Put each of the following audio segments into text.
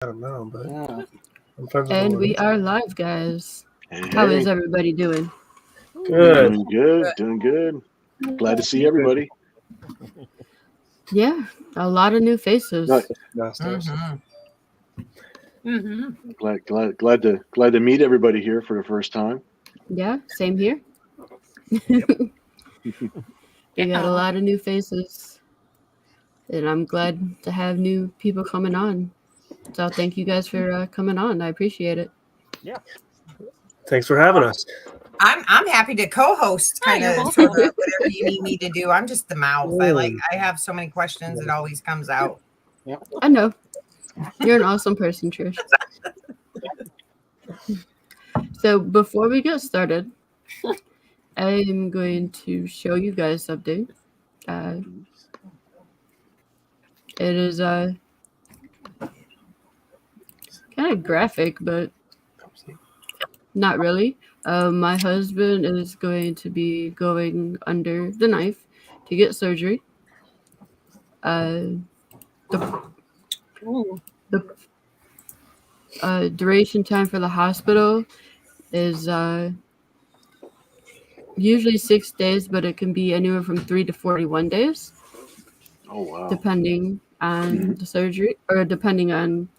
I don't know, but Yeah. I'm friends with And Lola. we are live, guys. Hey, How is hey. everybody doing? Good. Doing good. Glad to see everybody. Yeah, a lot of new faces. No, Downstairs. glad to meet everybody here for the first time. Yeah, same here. We got a lot of new faces. And I'm glad to have new people coming on. So thank you guys for coming on. I appreciate it. Yeah. Thanks for having us. I'm happy to co-host kind of sort of whatever you need me to do. I'm just the mouth. I have so many questions. It always comes out. I know. You're an awesome person, Trish. So before we get started, I'm going to show you guys something. It is kind of graphic, but not really. My husband is going to be going under the knife to get surgery. The duration time for the hospital is usually 6 days, but it can be anywhere from 3 to 41 days. Oh wow! Depending on the surgery or depending on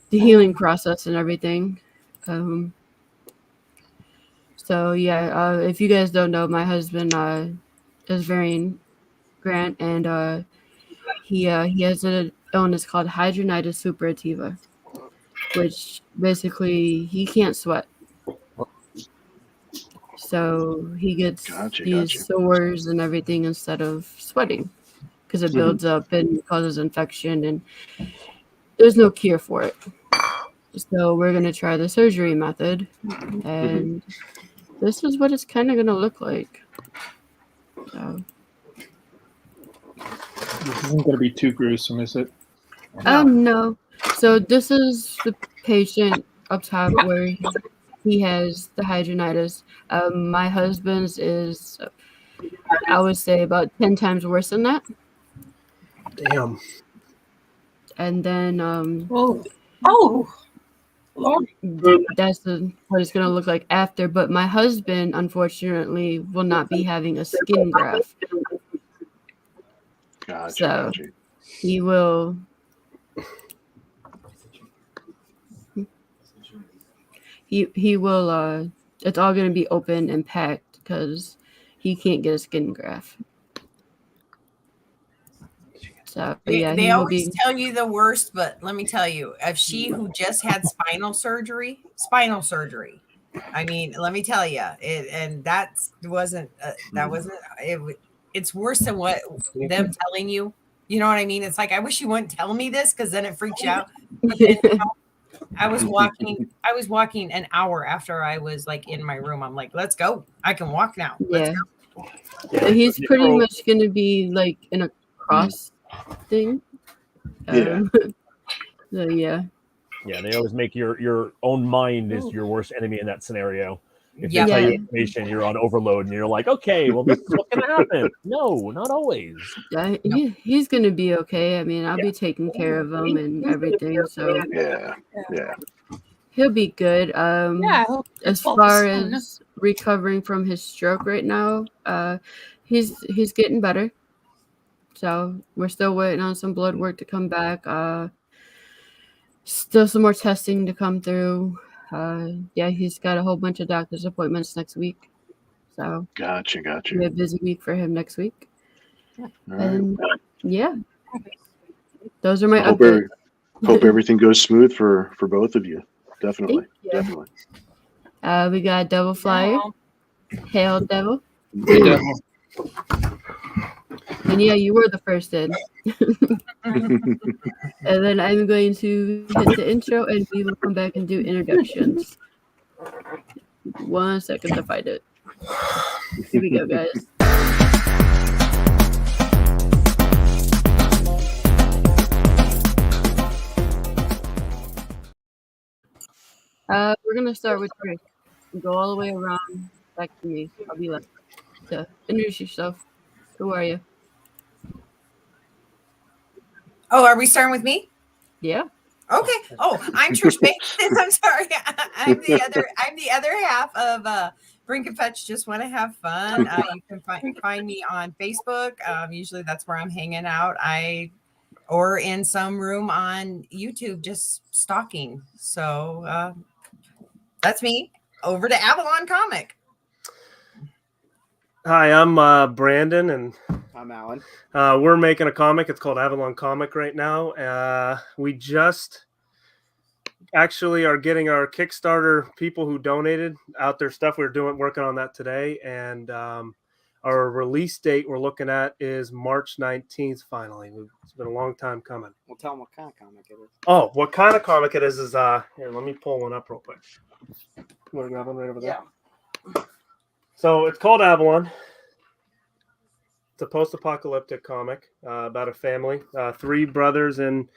the healing process and everything. So yeah, if you guys don't know, my husband is Varian Grant, and he has an illness called hidradenitis suppurativa, which basically he can't sweat. So he gets these sores and everything instead of sweating because it builds up and causes infection, and there's no cure for it. So we're going to try the surgery method, and this is what it's kind of going to look like. So. This isn't going to be too gruesome, is it? No. So this is the patient up top where he has the hidradenitis. My husband's is, I would say, about 10 times worse than that. Damn. And then Lord. That's what it's going to look like after. But my husband, unfortunately, will not be having a skin graft. Gotcha. He will. He will. It's all going to be open and packed because he can't get a skin graft. So they always tell you the worst, but let me tell you, if she who just had spinal surgery, I mean, let me tell you, it's worse than what them telling you. You know what I mean? It's like, I wish you wouldn't tell me this because then it freaks you out. But then, I was walking an hour after I was like in my room. I'm like, let's go. I can walk now. Let's go. So he's pretty much going to be like in a cross thing. So yeah, they always make your own mind is your worst enemy in that scenario. If they tell you information, you're on overload and you're like, okay, well, this is what's gonna happen. No, not always. He's gonna be okay. I mean, I'll be taking care of him and everything, so he'll be good. As far as recovering from his stroke right now, he's getting better. So we're still waiting on some blood work to come back. Still some more testing to come through. He's got a whole bunch of doctor's appointments next week. So gotcha. We have a busy week for him next week. And those are my updates. Hope everything goes smooth for both of you. Definitely. We got Devil Flyer. Hail, Devil. Hey, Devil. And you were the first in. And then I'm going to hit the intro and we will come back and do introductions. 1 second to find it. Here we go, guys. We're going to start with Trish. Go all the way around back to me. I'll be left. So introduce yourself. Who are you? Oh, are we starting with me? Yeah. Okay. Oh, I'm Trish Bates. I'm sorry. I'm the other half of Brink and Fetch. Just want to have fun. You can find me on Facebook. Usually that's where I'm hanging out. Or in some room on YouTube, just stalking. So that's me. Over to Avalon Comic. Hi, I'm Brandon, and I'm Alan. We're making a comic. It's called Avalon Comic right now. We just actually are getting our Kickstarter people who donated out their stuff. We're working on that today, and our release date we're looking at is March 19th. Finally, it's been a long time coming. Well, tell them what kind of comic it is. Oh, what kind of comic it is here. Let me pull one up real quick. You want to grab one right over there? Yeah. So it's called Avalon. It's a post-apocalyptic comic about a family, 3 brothers and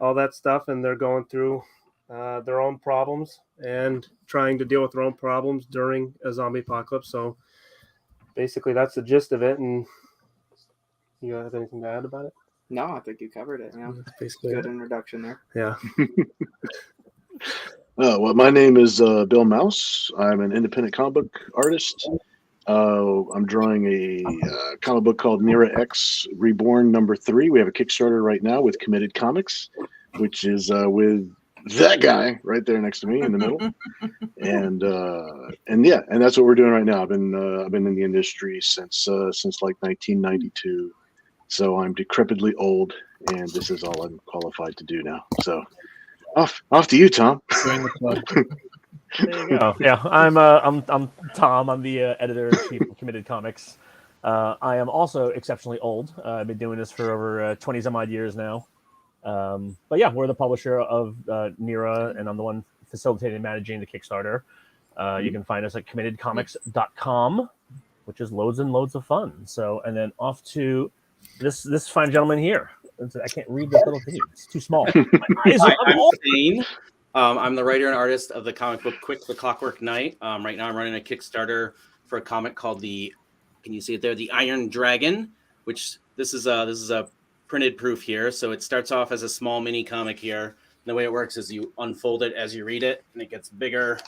all that stuff, and they're going through their own problems and trying to deal with their own problems during a zombie apocalypse. So basically that's the gist of it. And you have anything to add about it? No, I think you covered it. Yeah, That's basically good it. introduction there. Yeah. Well, my name is Bill Mouse. I'm an independent comic book artist. I'm drawing a comic book called Nera X Reborn #3. We have a Kickstarter right now with Committed Comics, which is with that guy right there next to me in the middle. And that's what we're doing right now. I've been in the industry since like 1992. So I'm decrepitly old, and this is all I'm qualified to do now. So off to you, Tom. Join the club. There you go. Yeah, I'm Tom. I'm the editor-in-chief of Committed Comics. I am also exceptionally old. I've been doing this for over 20 some odd years now. But yeah, we're the publisher of Nera, and I'm the one facilitating and managing the Kickstarter. You can find us at committedcomics.com, which is loads and loads of fun. So, and then off to this fine gentleman here. I can't read this little thing. It's too small. My eyes are I'm Shane. I'm the writer and artist of the comic book Quick the Clockwork Knight. Right now I'm running a Kickstarter for a comic called can you see it there? The Iron Dragon, which this is a printed proof here. So it starts off as a small mini comic here. And the way it works is you unfold it as you read it, and it gets bigger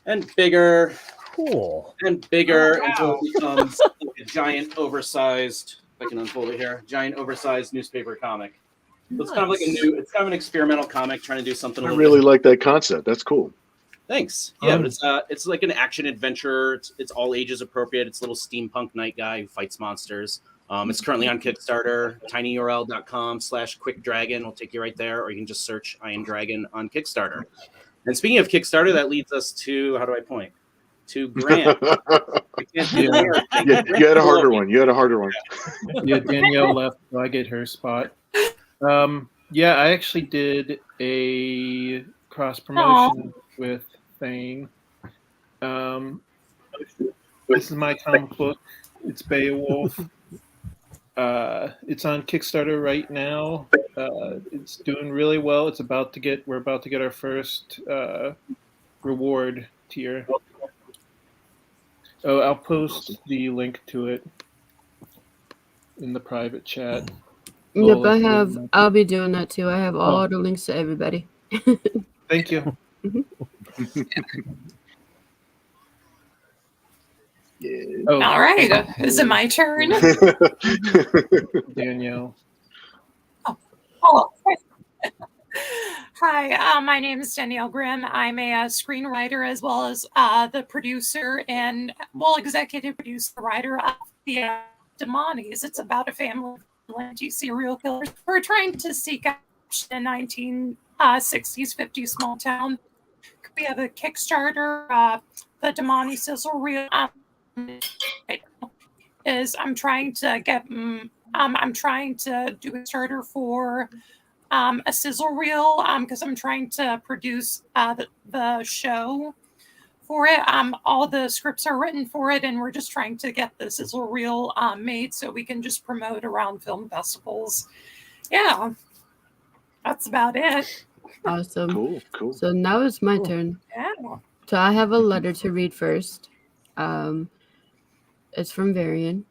and bigger. Cool. And bigger until it becomes like a giant oversized, if I can unfold it here, giant oversized newspaper comic. So it's kind of like it's kind of an experimental comic trying to do something. I really like that concept. That's cool. Thanks. Yeah, but it's like an action adventure. It's all ages appropriate. It's a little steampunk knight guy who fights monsters. It's currently on Kickstarter. tinyurl.com/quickdragon will take you right there, or you can just search Iron Dragon on Kickstarter. And speaking of Kickstarter, that leads us to, how do I point? To Grant. You had a harder one. Yeah, Danielle left, so I get her spot. Yeah, I actually did a cross promotion with Thane. This is my comic book. It's Beowulf. It's on Kickstarter right now. It's doing really well. We're about to get our first reward tier. Oh, I'll post the link to it in the private chat. Yep, I'll be doing that too. I have all the links to everybody. Thank you. Yeah. Oh, all right. Is it my turn? Danielle. Oh. Hi, my name is Danielle Grimm. I'm a screenwriter as well as the producer and executive producer, writer of the Demonies. It's about a family of vigilante serial killers who are trying to seek out a 1960s, 50s small town. We have a Kickstarter, the Demoni Sizzle reel. I'm trying to do a starter for a sizzle reel because I'm trying to produce the show for it. All the scripts are written for it, and we're just trying to get the sizzle reel made so we can just promote around film festivals. Yeah, that's about it. Awesome. Cool. So now it's my turn. Yeah. So I have a letter to read first. It's from Varian.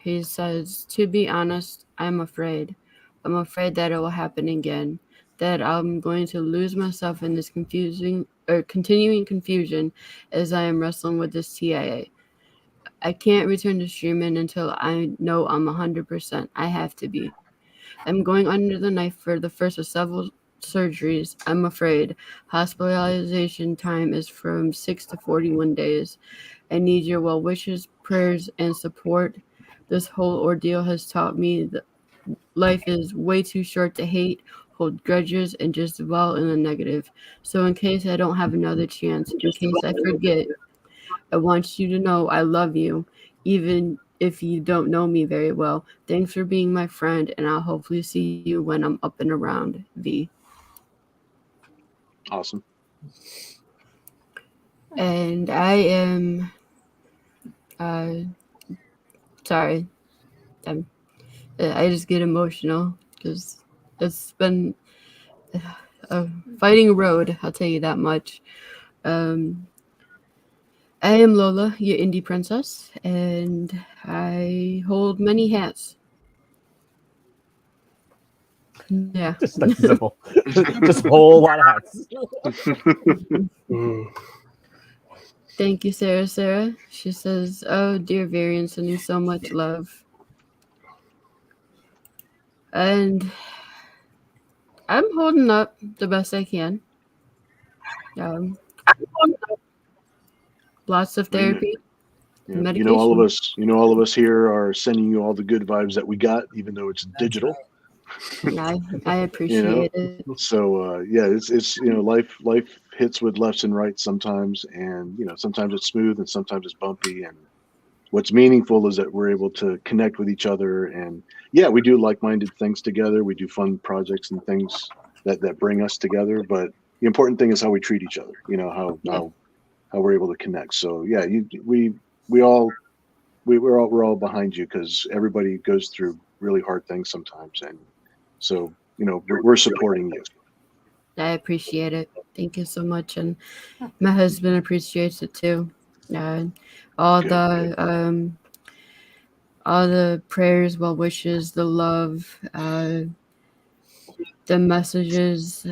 He says, "To be honest, I'm afraid. I'm afraid that it will happen again. that I'm going to lose myself in this confusing or continuing confusion as I am wrestling with this TIA. I can't return to streaming until I know I'm 100%. I have to be. I'm going under the knife for the first of several surgeries. I'm afraid hospitalization time is from 6 to 41 days. I need your well wishes, prayers, and support. This whole ordeal has taught me that life is way too short to hate, hold grudges, and just dwell in the negative. So in case I don't have another chance, in case I forget, I want you to know I love you, even if you don't know me very well. Thanks for being my friend, and I'll hopefully see you when I'm up and around. V. Awesome. And I am sorry. I just get emotional because it's been a fighting road, I'll tell you that much. I am Lola, your indie princess, and I hold many hats. Yeah. Just nice and simple. Just a whole lot of hats. Thank you, Sarah. She says, "Oh, dear Varian, sending so much love." And I'm holding up the best I can. Lots of therapy, medication. All of us here are sending you all the good vibes that we got, even though it's digital. I appreciate it. So it's life hits with lefts and rights sometimes, and sometimes it's smooth and sometimes it's bumpy. And what's meaningful is that we're able to connect with each other, and we do like-minded things together. We do fun projects and things that bring us together. But the important thing is how we treat each other. How we're able to connect. So we're all behind you, because everybody goes through really hard things sometimes, and so we're supporting you. I appreciate it. Thank you so much, and my husband appreciates it too. All the prayers, well wishes, the love, the messages,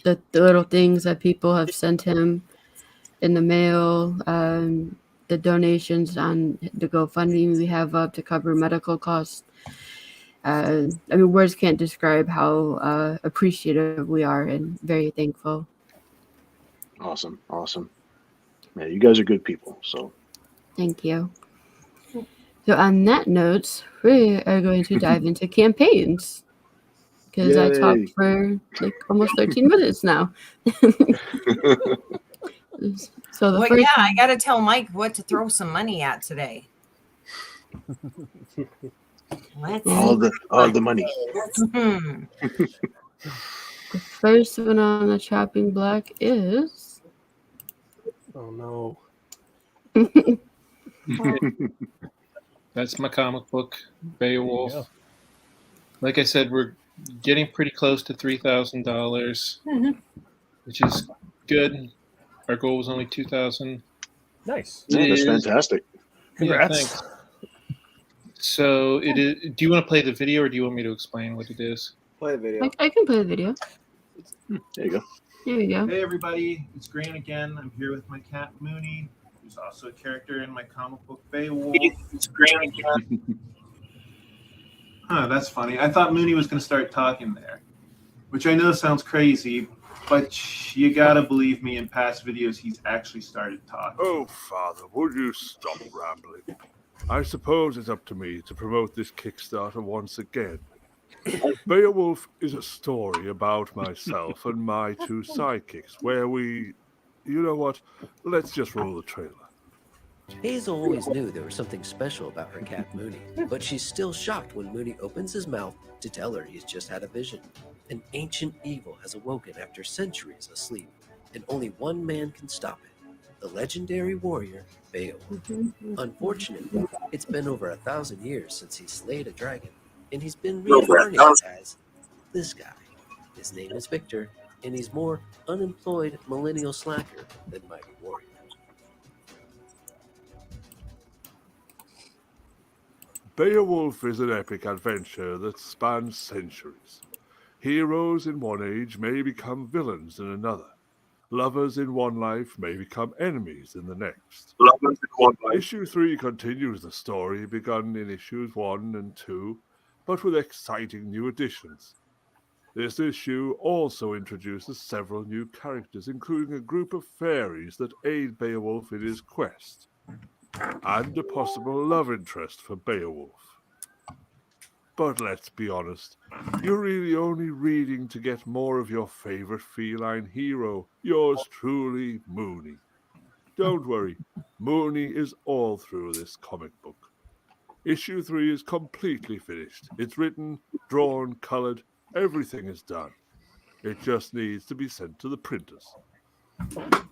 the little things that people have sent him in the mail, the donations on the GoFundMe we have up to cover medical costs. Words can't describe how appreciative we are and very thankful. Awesome. Yeah, you guys are good people. So thank you. So on that note, we are going to dive into campaigns, because I talked for like almost 13 minutes now. So I got to tell Mike what to throw some money at today. All the money. The first one on the chopping block is. Oh no. That's my comic book, Beowulf. Like I said, we're getting pretty close to $3,000, which is good. Our goal was only $2,000. Nice. Yeah, that's fantastic. Congrats. Yeah, thanks. So it is. Do you want to play the video, or do you want me to explain what it is? Play the video. I can play the video. There you go. There you go. Hey everybody, it's Grant again. I'm here with my cat Mooney, who's also a character in my comic book Beowulf. It's Grant again. That's funny. I thought Mooney was going to start talking there, which I know sounds crazy, but you gotta believe me, in past videos he's actually started talking. Oh, Father, would you stop rambling? I suppose it's up to me to promote this Kickstarter once again. Beowulf is a story about myself and my two sidekicks, where we... You know what? Let's just roll the trailer. Hazel always knew there was something special about her cat Mooney, but she's still shocked when Mooney opens his mouth to tell her he's just had a vision. An ancient evil has awoken after centuries of sleep, and only one man can stop it, the legendary warrior Beowulf. Unfortunately, it's been over 1,000 years since he slayed a dragon, and he's been reincarnated as this guy. His name is Victor, and he's more unemployed millennial slacker than mighty warrior. Beowulf is an epic adventure that spans centuries. Heroes in one age may become villains in another. Lovers in one life may become enemies in the next. Issue 3 continues the story begun in issues 1 and 2, but with exciting new additions. This issue also introduces several new characters, including a group of fairies that aid Beowulf in his quest, and a possible love interest for Beowulf. But let's be honest, you're really only reading to get more of your favorite feline hero, yours truly, Mooney. Don't worry, Mooney is all through this comic book. Issue 3 is completely finished. It's written, drawn, colored, everything is done. It just needs to be sent to the printers.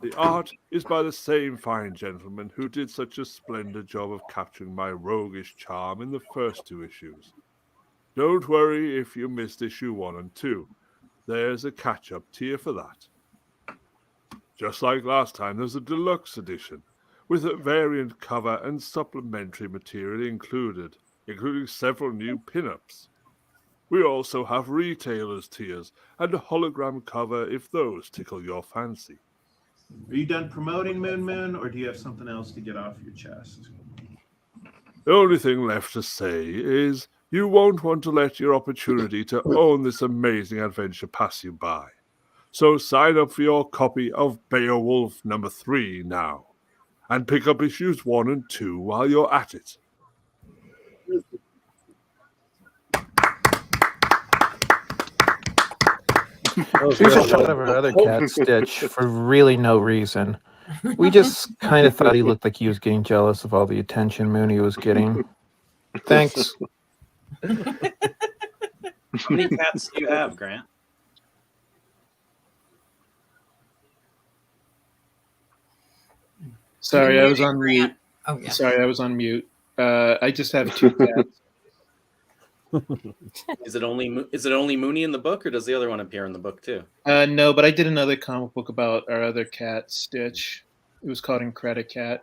The art is by the same fine gentleman who did such a splendid job of capturing my roguish charm in the first 2 issues. Don't worry if you missed issue 1 and 2. There's a catch-up tier for that. Just like last time, there's a deluxe edition with a variant cover and supplementary material included, including several new pin-ups. We also have retailers tiers and a hologram cover if those tickle your fancy. Are you done promoting Moon Moon, or do you have something else to get off your chest? The only thing left to say is you won't want to let your opportunity to own this amazing adventure pass you by. So sign up for your copy of Beowulf number 3 now, and pick up issues 1 and 2 while you're at it. We just shot over other cat Stitch for really no reason. We just kind of thought he looked like he was getting jealous of all the attention Mooney was getting. Thanks. How many cats do you have, Grant? Sorry, I was on mute. Oh, yeah. Sorry, I was on mute. I just have 2 cats. Is it only Mooney in the book, or does the other one appear in the book too? No, but I did another comic book about our other cat, Stitch. It was called Incredicat.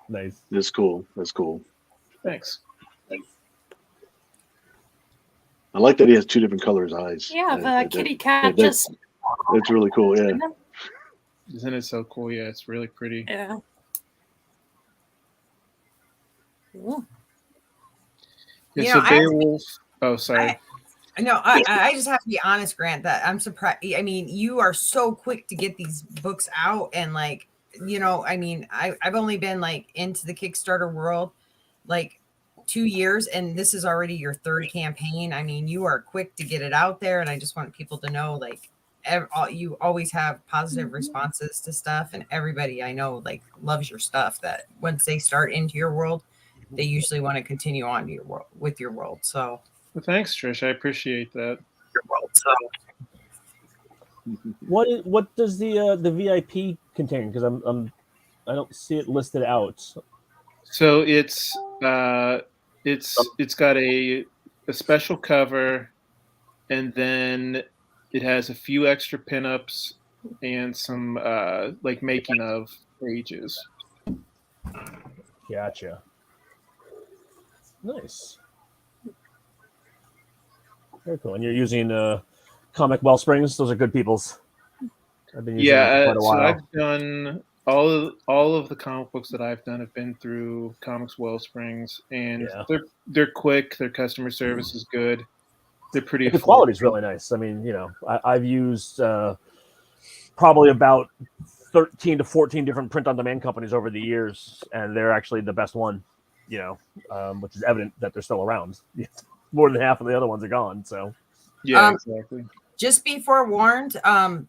Nice. That's cool. That's cool. Thanks. I like that he has 2 different colors eyes. Yeah, the kitty cat that's really cool. Yeah. Isn't it so cool? Yeah, it's really pretty. Yeah. Yeah, You so know, Beowulf. Oh, sorry. I just have to be honest, Grant, that I'm surprised. I mean, you are so quick to get these books out, and like, I mean, I've only been like into the Kickstarter world like 2 years, and this is already your 3rd campaign. I mean, you are quick to get it out there, and I just want people to know, like, you always have positive responses to stuff, and everybody I know like loves your stuff. That once they start into your world, they usually want to continue on to your world with your world. So, Well, thanks, Trish. I appreciate that. Your world. So, What does the VIP contain? Because I don't see it listed out. So it's got a special cover, and then it has a few extra pinups and some like making of pages. Gotcha. Nice. Very cool. And you're using Comic Wellsprings. Those are good people's. I've been using them for quite a while. So I've done all of the comic books that I've done have been through Comics Wellsprings, and they're quick. Their customer service is good. They're pretty. The quality is really nice. I mean, I've used probably about 13 to 14 different print-on-demand companies over the years, and they're actually the best one. Which is evident that they're still around. More than half of the other ones are gone. So, yeah, exactly. Just be forewarned. I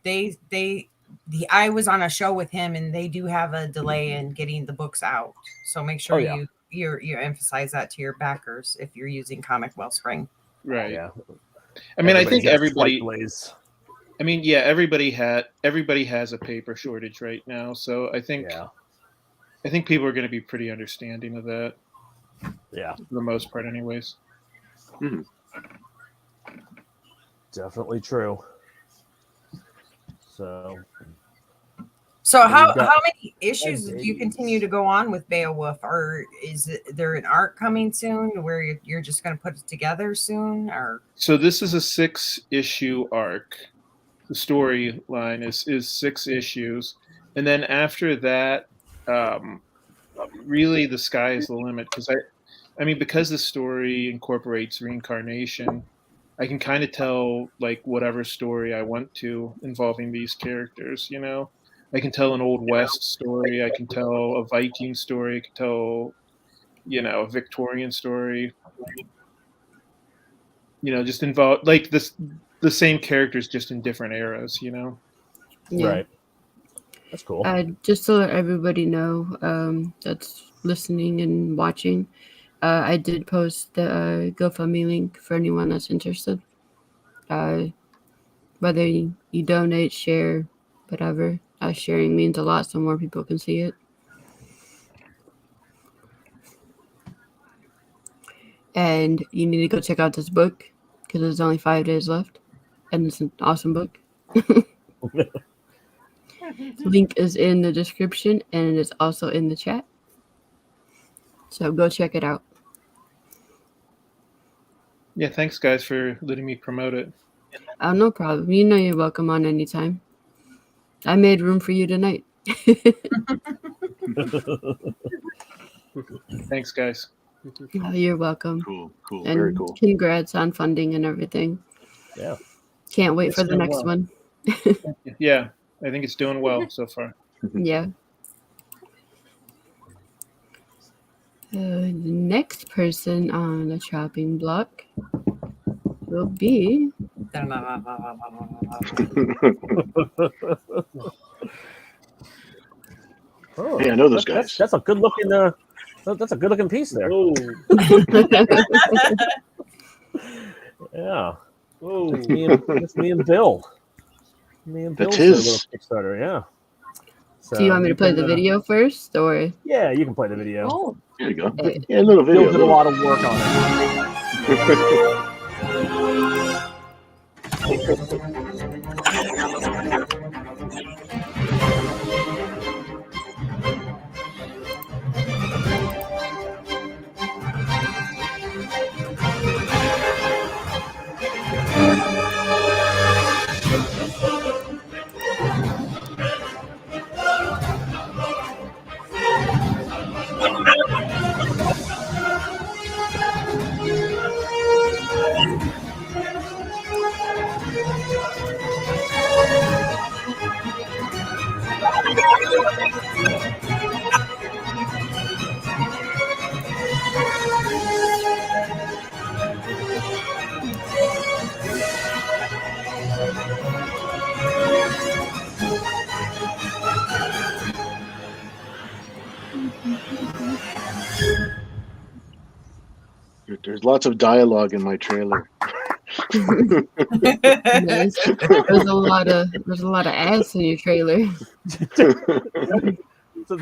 was on a show with him, and they do have a delay in getting the books out. So make sure you emphasize that to your backers if you're using Comic Wellspring. Right. Yeah. I mean, I think everybody. I mean, everybody has a paper shortage right now, so I think people are going to be pretty understanding of that. Yeah, for the most part, anyways. Mm-hmm. Definitely true. So And how we've got- many issues do you continue to go on with Beowulf, or is there an arc coming soon where you're just going to put it together soon? Or So this is a 6-issue arc. The storyline is 6 issues, and then after that, really the sky is the limit. Because I mean, because the story incorporates reincarnation, I can kind of tell like whatever story I want to involving these characters. You know, I can tell an old west story. I can tell a Viking story. I can tell, a Victorian story. Just involve like the same characters, just in different eras. Yeah. Right. That's cool. Just to let everybody know that's listening and watching, I did post the GoFundMe link for anyone that's interested. Whether you donate, share, whatever. Sharing means a lot, so more people can see it. And you need to go check out this book because there's only 5 days left, and it's an awesome book. Link is in the description, and it is also in the chat. So go check it out. Yeah, thanks guys for letting me promote it. Oh, no problem. You know you're welcome on anytime. I made room for you tonight. Thanks, guys. Oh, you're welcome. Cool. And Very cool. Congrats on funding and everything. Yeah. Can't wait It's for the doing next well. one. Yeah, I think it's doing well so far. Yeah. The next person on the chopping block will be. Hey, I know those guys. That's a good looking. That's a good looking piece there. Yeah. Oh, It's me and Bill. Me and Bill's his. little Kickstarter. Yeah. Do you want me to play can, the video first, or? Yeah, you can play the video. Oh, there you go. Hey. Yeah, a little video. Bill did a lot of work on There's lots of dialogue in my trailer. Nice. There's a lot of ass in your trailer. So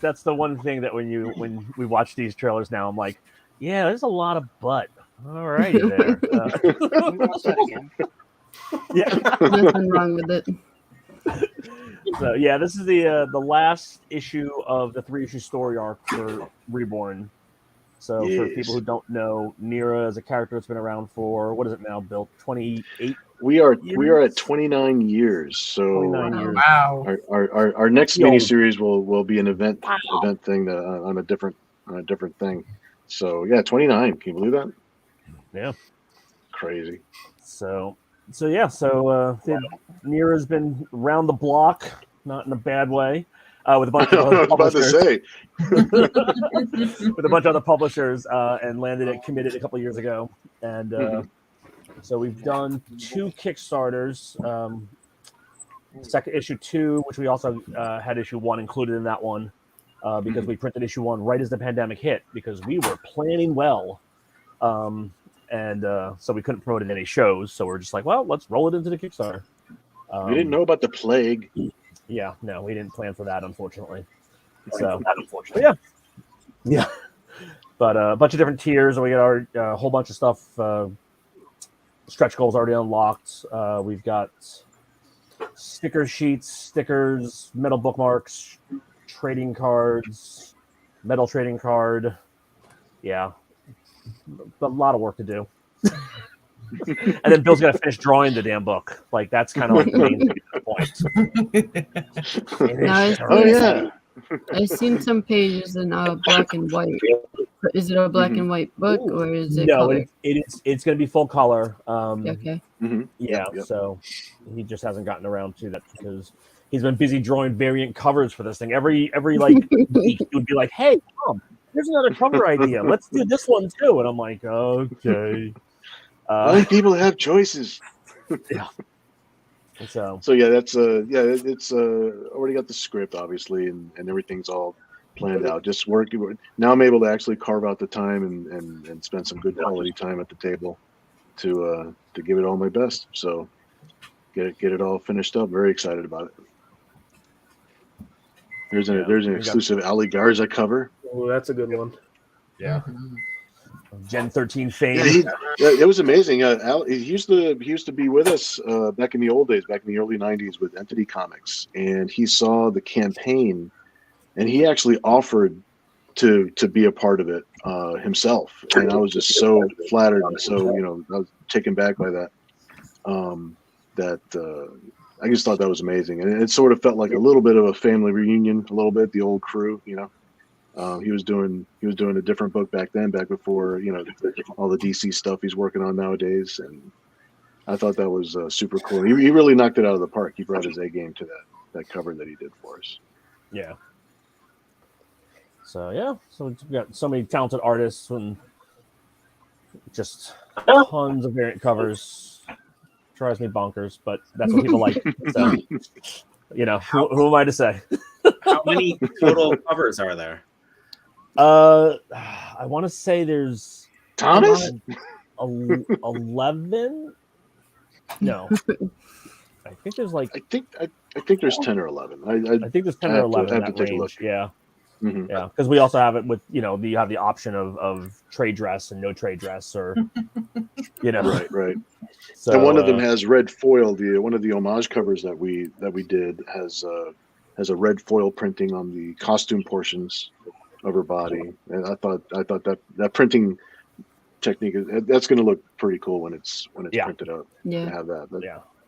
that's the one thing that when we watch these trailers now, I'm like, yeah, there's a lot of butt. All righty there. Yeah, Nothing wrong with it. So yeah, this is the last issue of the 3-issue story arc for Reborn. So for people who don't know, Nira is a character that's been around for, what is it now, Bill? 28? We are at 29 years. So 29 years. Wow. Our next Yo. miniseries will be an event thing on a different thing. So yeah, 29. Can you believe that? Yeah. Crazy. So Nira's been around the block, not in a bad way. With a bunch of other publishers. About with a bunch of other publishers, and landed it committed a couple of years ago. And so we've done 2 Kickstarters. Second issue 2, which we also had issue 1 included in that one, because we printed issue 1 right as the pandemic hit, because we were planning well. And so we couldn't promote it in any shows. So we're just like, well, let's roll it into the Kickstarter. We didn't know about the plague. Yeah, no, we didn't plan for that, unfortunately. So, yeah. But a bunch of different tiers. We got our whole bunch of stuff. Stretch goals already unlocked. We've got sticker sheets, stickers, metal bookmarks, trading cards, metal trading card. Yeah, a lot of work to do. And then Bill's got to finish drawing the damn book. Like that's kind of like the main thing at the point. No, yeah. I've seen some pages in black and white. Is it a black and white book or is it color? It's going to be full color. Okay. Yeah, so he just hasn't gotten around to that because he's been busy drawing variant covers for this thing. Every like week he would be like, "Hey, Tom, here's another cover idea. Let's do this one too." And I'm like, "Okay." I like people have choices. Yeah. So yeah, that's it's already got the script obviously, and everything's all planned out. Just working now. I'm able to actually carve out the time and spend some good quality time at the table to give it all my best. So get it all finished up. Very excited about it. There's an exclusive Ali Garza cover. Oh, that's a good one. Yeah. Gen 13 fame. Yeah, it was amazing. He used to be with us back in the old days, back in the early '90s with Entity Comics, and he saw the campaign, and he actually offered to be a part of it himself. And I was just so flattered and so I was taken back by that. I just thought that was amazing, and it sort of felt like a little bit of a family reunion, a little bit the old crew, He was doing a different book back then, back before all the DC stuff he's working on nowadays, and I thought that was super cool. He really knocked it out of the park. He brought his A game to that cover that he did for us. Yeah. So we've got so many talented artists and just tons of variant covers. Drives me bonkers, but that's what people like. So who am I to say? How many total covers are there? I want to say there's Thomas 11. No, I think there's like I think there's 10 or 11. I think there's 10 or 11. I have to take a look. Yeah. Mm-hmm. Yeah, because we also have it with you have the option of trade dress and no trade dress, or right. So and one of them has red foil. One of the homage covers that we did has a red foil printing on the costume portions of her body, and I thought that printing technique that's going to look pretty cool when it's printed out. Yeah, to have that.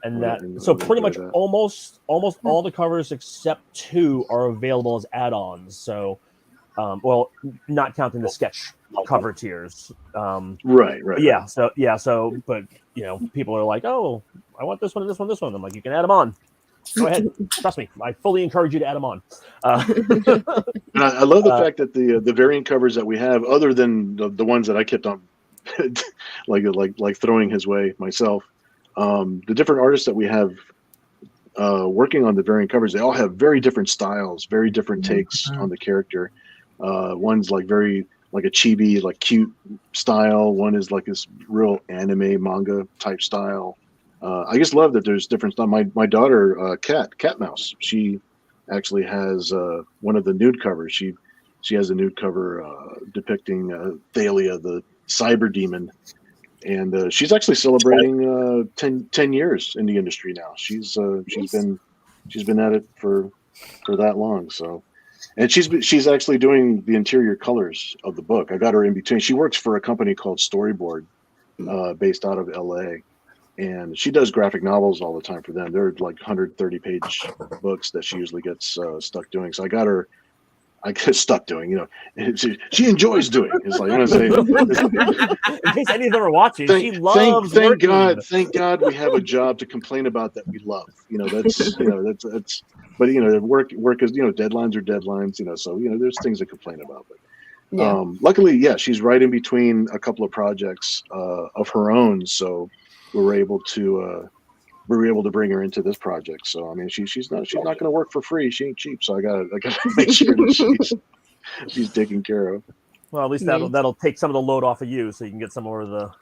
And so pretty much almost all the covers except 2 are available as add-ons. So, not counting the sketch cover tiers. Right. Yeah. So, but people are like, "Oh, I want this one and this one, this one." I'm like, "You can add them on. Go ahead. Trust me. I fully encourage you to add them on." And I love the fact that the variant covers that we have, other than the ones that I kept on like throwing his way myself. The different artists that we have working on the variant covers, they all have very different styles, very different takes on the character. One's like very like a chibi, like cute style. One is like this real anime manga type style. I just love that there's different stuff. My daughter, Cat Mouse, she actually has one of the nude covers. She has a nude cover depicting Thalia, the cyber demon. And she's actually celebrating 10 years in the industry now. She's been at it for that long. So, and she's actually doing the interior colors of the book. I got her in between. She works for a company called Storyboard, based out of LA, and she does graphic novels all the time for them. They're like 130-page books that she usually gets stuck doing. So I get stuck doing, she enjoys doing. It's like, in case anyone's ever watching, she loves. Thank God we have a job to complain about that we love. That's. But work is deadlines are deadlines. So there's things to complain about. But luckily, she's right in between a couple of projects of her own, so we were able to bring her into this project. So I mean, she's not going to work for free. She ain't cheap. So I gotta make sure that she's taken care of. Well, at least that'll take some of the load off of you, so you can get some more of the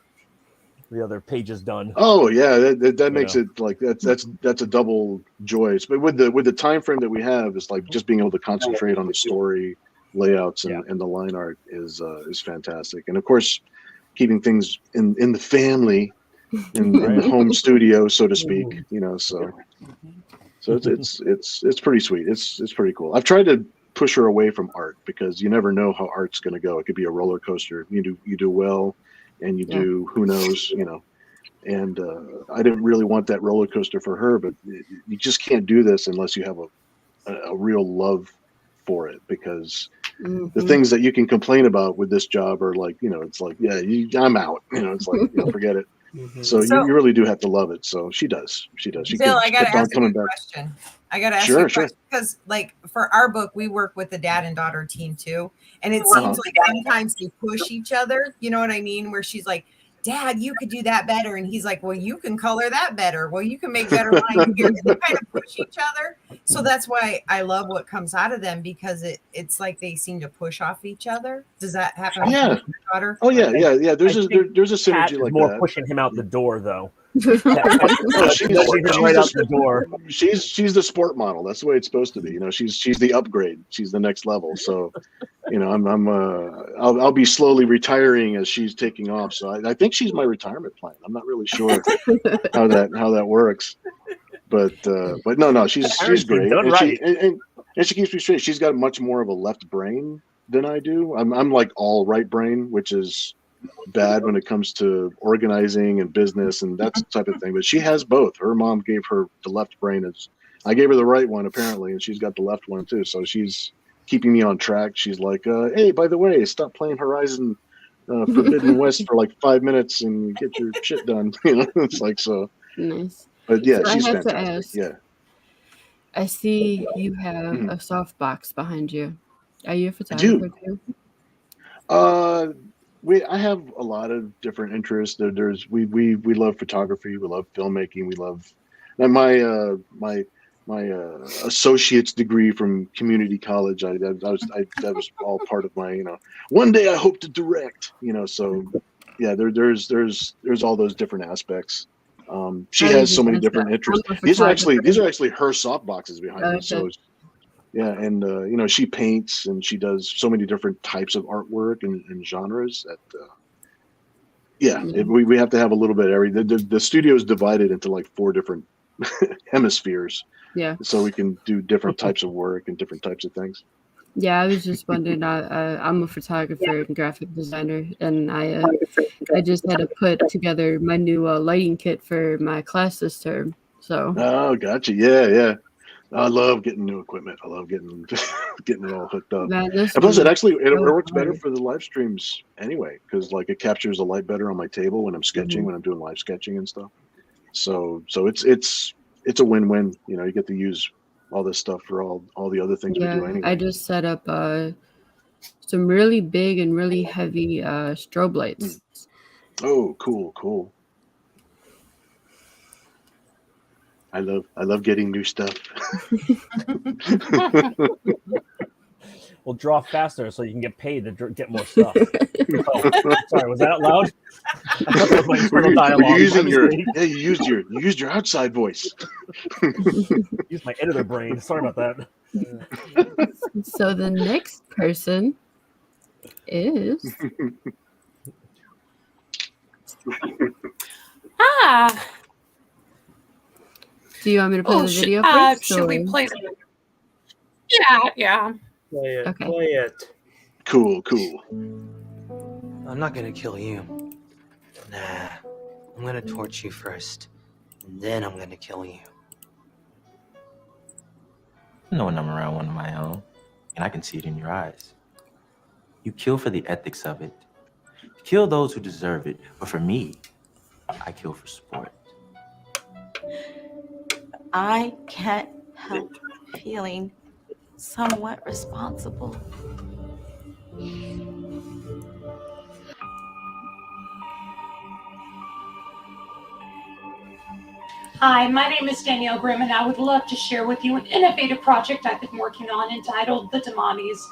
other pages done. Oh yeah, that makes it like that's a double joy. But with the time frame that we have, it's like just being able to concentrate on the story layouts and the line art is fantastic. And of course, keeping things in the family. in the home studio, so to speak. You know, so it's pretty sweet. It's pretty cool. I've tried to push her away from art because you never know how art's going to go. It could be a roller coaster. You do well, and you do who knows, you know. And I didn't really want that roller coaster for her, but you just can't do this unless you have a real love for it, because the things that you can complain about with this job are like, you know, it's like, yeah, I'm out. You know, it's like, you know, forget it. So you really do have to love it. So she does. Bill, I got to ask you a question. I got to ask you a question because, like, for our book, we work with the dad and daughter team too, and it seems like sometimes they push each other. You know what I mean? Where she's like, "Dad, you could do that better," and he's like, "Well, you can color that better. Well, you can make better lines here." And they kind of push each other. So that's why I love what comes out of them, because it's like they seem to push off each other. Does that happen? Yeah. With your daughter? Oh yeah. There's a synergy like more that. pushing him out the door though. She's right out the door. She's the sport model. That's the way it's supposed to be. You know, she's the upgrade. She's the next level. So, you know, I'll be slowly retiring as she's taking off. So I think she's my retirement plan. I'm not really sure how that works, but no, she's great, and she keeps me straight. She's got much more of a left brain than I do. I'm like all right brain, which is bad when it comes to organizing and business and that type of thing. But she has both. Her mom gave her the left brain. I gave her the right one apparently, and she's got the left one too. So she's keeping me on track. She's like, hey, by the way, stop playing Horizon Forbidden West for like 5 minutes and get your shit done. You know, it's like, so nice. But yeah, so she's I have fantastic. to ask, Yeah. I see you have a softbox behind you. Are you a photographer too? I have a lot of different interests. We love photography. We love filmmaking. We love, and my associate's degree from community college. That was all part of my, you know, one day I hope to direct. You know, so yeah, there's all those different aspects. She has so many different interests. These are actually her soft boxes behind me. So. Yeah, and you know, she paints and she does so many different types of artwork and genres that we have to have a little bit of everything. The studio is divided into like 4 different hemispheres. Yeah. So we can do different types of work and different types of things. Yeah, I was just wondering. I'm a photographer and graphic designer, and I just had to put together my new lighting kit for my class this term. So. Oh, gotcha. Yeah. I love getting new equipment. I love getting it all hooked up. Man, and plus, it works better for the live streams anyway, because like it captures the light better on my table when I'm sketching, when I'm doing live sketching and stuff. So it's a win-win. You know, you get to use all this stuff for all the other things we do anyway. I just set up some really big and really heavy strobe lights. Oh, cool. I love getting new stuff. We'll draw faster so you can get paid to get more stuff. Sorry, was that loud? I thought that was my internal dialogue. You used your outside voice. Use my editor brain. Sorry about that. So the next person is. Do you want me to play the video first? Should we play? Yeah. Play it. Okay. Play it. Cool. I'm not gonna kill you. Nah. I'm gonna torch you first. And then I'm gonna kill you. I know when I'm around one of my own, and I can see it in your eyes. You kill for the ethics of it. You kill those who deserve it. But for me, I kill for sport. I can't help feeling somewhat responsible. Hi, my name is Danielle Grimm, and I would love to share with you an innovative project I've been working on entitled The Damanis.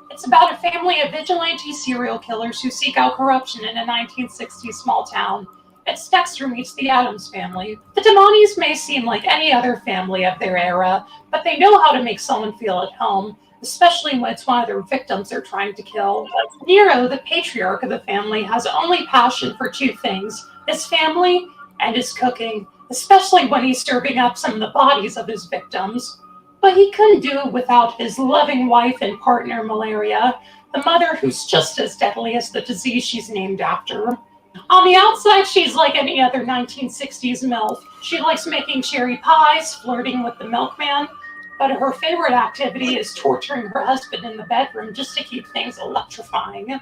It's about a family of vigilante serial killers who seek out corruption in a 1960s small town. It's Dexter meets the Addams family. The Damanis may seem like any other family of their era, but they know how to make someone feel at home, especially when it's one of their victims they're trying to kill. Nero, the patriarch of the family, has only passion for 2 things: his family and his cooking, especially when he's serving up some of the bodies of his victims. But he couldn't do it without his loving wife and partner, Malaria, the mother who's just as deadly as the disease she's named after. On the outside, she's like any other 1960s MILF. She likes making cherry pies, flirting with the milkman, but her favorite activity is torturing her husband in the bedroom just to keep things electrifying.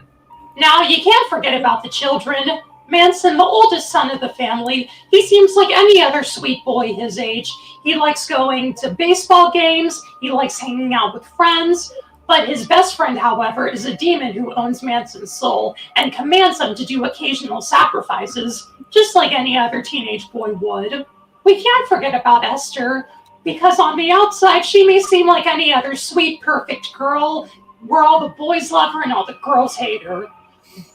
Now, you can't forget about the children. Manson, the oldest son of the family, he seems like any other sweet boy his age. He likes going to baseball games, he likes hanging out with friends, but his best friend, however, is a demon who owns Manson's soul and commands him to do occasional sacrifices, just like any other teenage boy would. We can't forget about Esther, because on the outside, she may seem like any other sweet, perfect girl, where all the boys love her and all the girls hate her.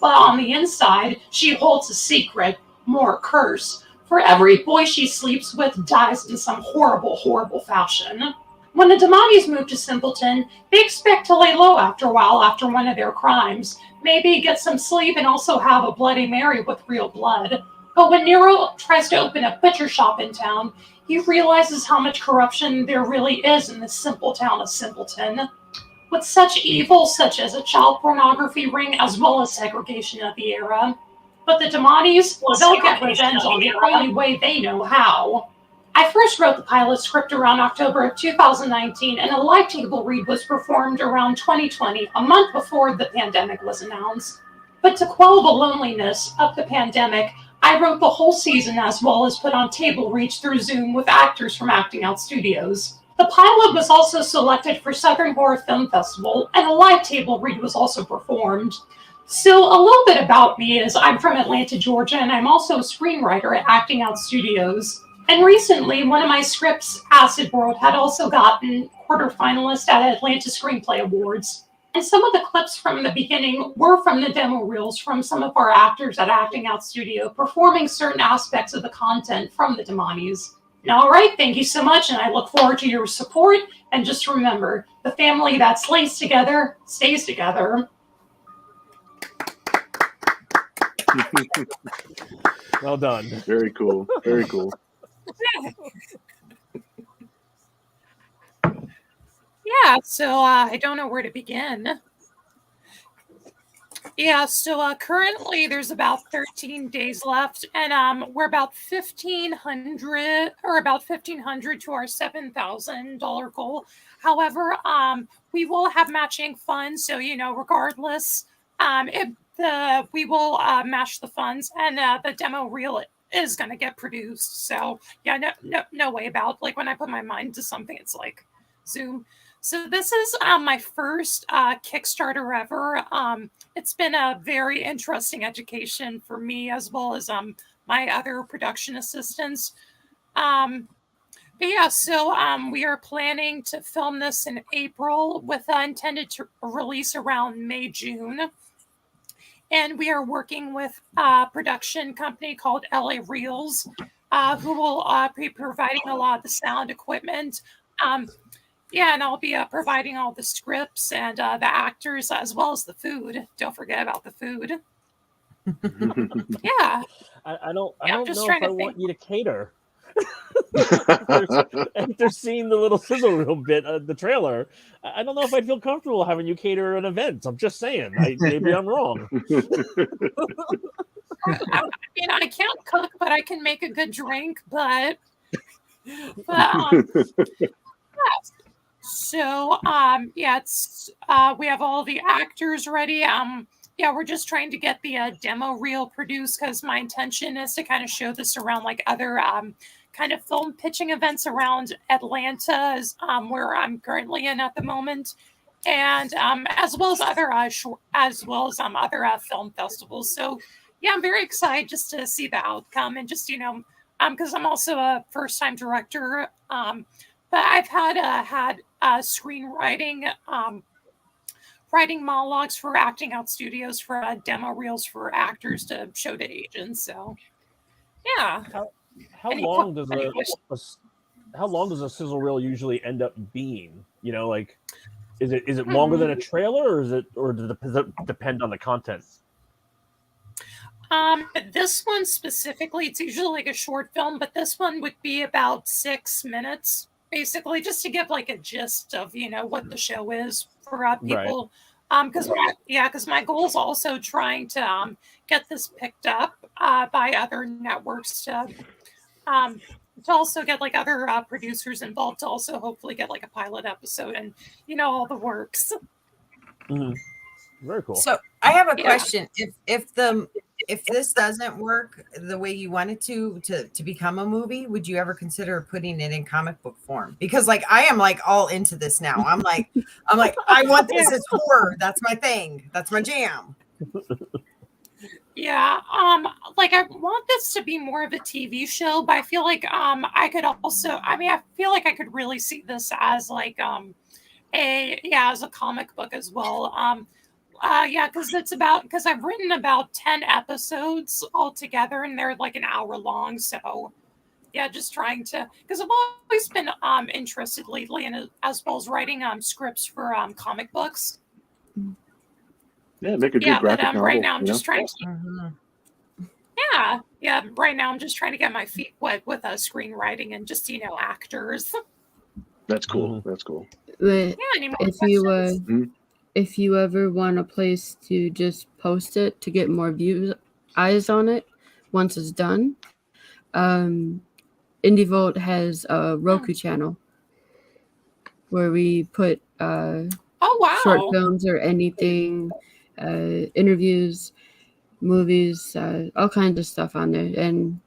But on the inside, she holds a secret, more curse, for every boy she sleeps with dies in some horrible, horrible fashion. When the Damanis move to Simpleton, they expect to lay low after a while after one of their crimes, maybe get some sleep and also have a Bloody Mary with real blood. But when Nero tries to open a butcher shop in town, he realizes how much corruption there really is in this simple town of Simpleton. With such evil, such as a child pornography ring, as well as segregation of the era. But the Damanis, they'll get revenge on the only way they know how. I first wrote the pilot script around October of 2019, and a live table read was performed around 2020, a month before the pandemic was announced. But to quell the loneliness of the pandemic, I wrote the whole season as well as put on table reads through Zoom with actors from Acting Out Studios. The pilot was also selected for Southern Horror Film Festival, and a live table read was also performed. So a little bit about me is I'm from Atlanta, Georgia, and I'm also a screenwriter at Acting Out Studios. And recently, one of my scripts, Acid World, had also gotten quarterfinalist at Atlanta Screenplay Awards. And some of the clips from the beginning were from the demo reels from some of our actors at Acting Out Studio performing certain aspects of the content from the Damanis. All right, thank you so much, and I look forward to your support. And just remember, the family that slays together stays together. Well done. Very cool. Very cool. Yeah, so I don't know where to begin. Yeah, so currently there's about 13 days left, and we're about 1,500 to our $7,000 goal. However, we will have matching funds, so regardless, we will match the funds, and the demo reel is going to get produced. So yeah, no way about when I put my mind to something, it's like Zoom. So this is my first Kickstarter ever. It's been a very interesting education for me as well as my other production assistants. But yeah, so we are planning to film this in April with intended to release around May, June. And we are working with a production company called LA Reels, who will be providing a lot of the sound equipment. Yeah, and I'll be providing all the scripts and the actors as well as the food. Don't forget about the food. Yeah. I don't know just if I want you to cater. After seeing the little sizzle reel bit, the trailer, I don't know if I'd feel comfortable having you cater an event. I'm just saying. Maybe I'm wrong. I can't cook, but I can make a good drink. But yeah. So it's we have all the actors ready. We're just trying to get the demo reel produced because my intention is to kind of show this around other kind of film pitching events around Atlanta, where I'm currently in at the moment, and as well as other other film festivals. So yeah, I'm very excited just to see the outcome and just because I'm also a first-time director. But I've had screenwriting, writing monologues for Acting Out Studios for demo reels for actors to show to agents. So, yeah. How long does a sizzle reel usually end up being? Is it longer than a trailer, or does it depend on the content? This one specifically, it's usually like a short film, but this one would be about 6 minutes, basically, just to give like a gist of, what the show is for people. Because my goal is also trying to get this picked up by other networks to also get like other producers involved to also hopefully get like a pilot episode and all the works. Very cool. So I have a question. If this doesn't work the way you want it to become a movie, would you ever consider putting it in comic book form? Because like I am like all into this now. I'm like I want this. It's horror. That's my thing. That's my jam. Yeah, like I want this to be more of a TV show, but I feel like I could also, I feel like I could really see this as like as a comic book as well. Because I've written about 10 episodes altogether, and they're like an hour long. So yeah, just trying to, because I've always been interested lately in as well as writing scripts for comic books. Yeah, make a good graphic novel. Right now I'm just trying to. Right now I'm just trying to get my feet wet with screenwriting and just actors. That's cool. That's cool. But any more if you ever want a place to just post it to get more eyes on it once it's done, Indie Vault has a Roku channel where we put short films or anything, interviews, movies, all kinds of stuff on there, and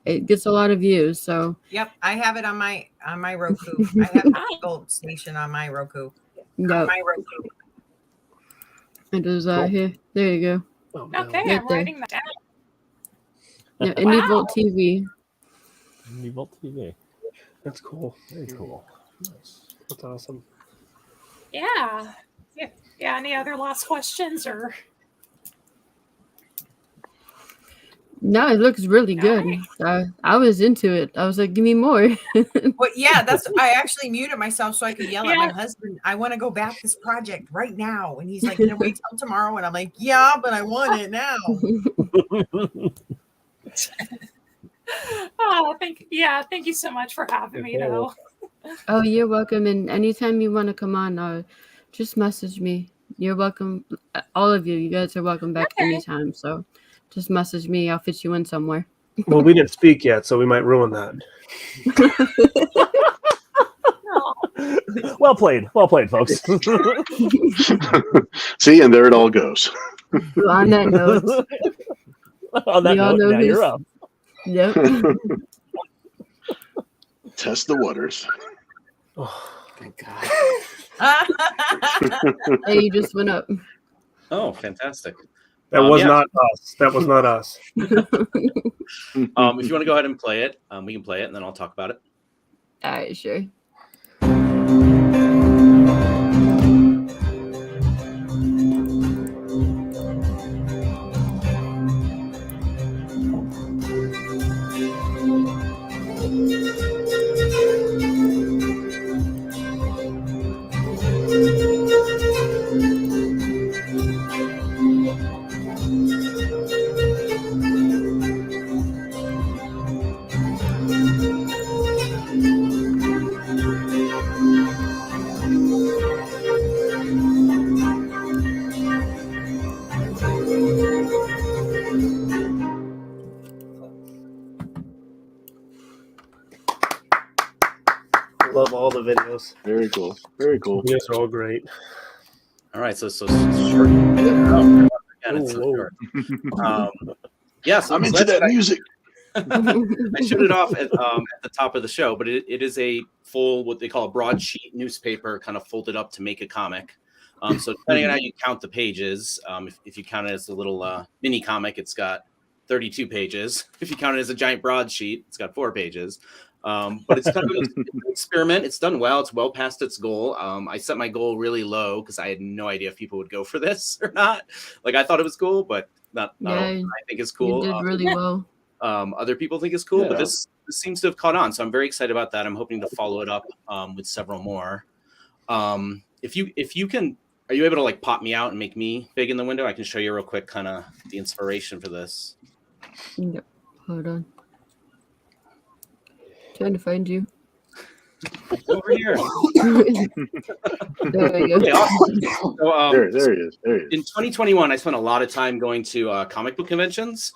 it gets a lot of views. So yep, I have it on my Roku. I have the Gold Station on my Roku. Yep. It was here. There you go. Okay, right I'm writing that down. Yeah, Indie Vault TV. Indie Vault TV. That's cool. Very cool. Nice. That's awesome. Yeah. Any other last questions or? No, it looks really good. I was into it. I was like, give me more. Well, yeah, I actually muted myself so I could yell at my husband. I want to go back this project right now. And he's like, gonna wait till tomorrow. And I'm like, yeah, but I want it now. Thank you so much for having me though. Oh, you're welcome. And anytime you want to come on, just message me. You're welcome. All of you guys are welcome back anytime. So just message me. I'll fit you in somewhere. Well, we didn't speak yet, so we might ruin that. Well played, folks. See, and there it all goes. On that note, now you're up. Yep. Test the waters. Oh, thank God. Hey, you just went up. Oh, fantastic. That was not us. That was not us. If you want to go ahead and play it, we can play it, and then I'll talk about it. All right, sure. Love all the videos. Very cool. Very cool. Videos are all great. All right, so short. Again, it's so short. So I'm into that music. I showed it off at the top of the show, but it is a full, what they call a broadsheet newspaper, kind of folded up to make a comic. So depending on how you count the pages, if you count it as a little mini comic, it's got 32 pages. If you count it as a giant broadsheet, it's got 4 pages. But it's kind of an experiment. It's done well. It's well past its goal. I set my goal really low because I had no idea if people would go for this or not. Like, I thought it was cool, but not all I think it's cool. You did really well. Other people think it's cool, but this seems to have caught on. So I'm very excited about that. I'm hoping to follow it up with several more. If you can Are you able to like pop me out and make me big in the window? I can show you real quick, kind of the inspiration for this. Yep. Hold on. Trying to find you. Over here. There we go. Okay, awesome. So, there he is. There he is. In 2021, I spent a lot of time going to comic book conventions,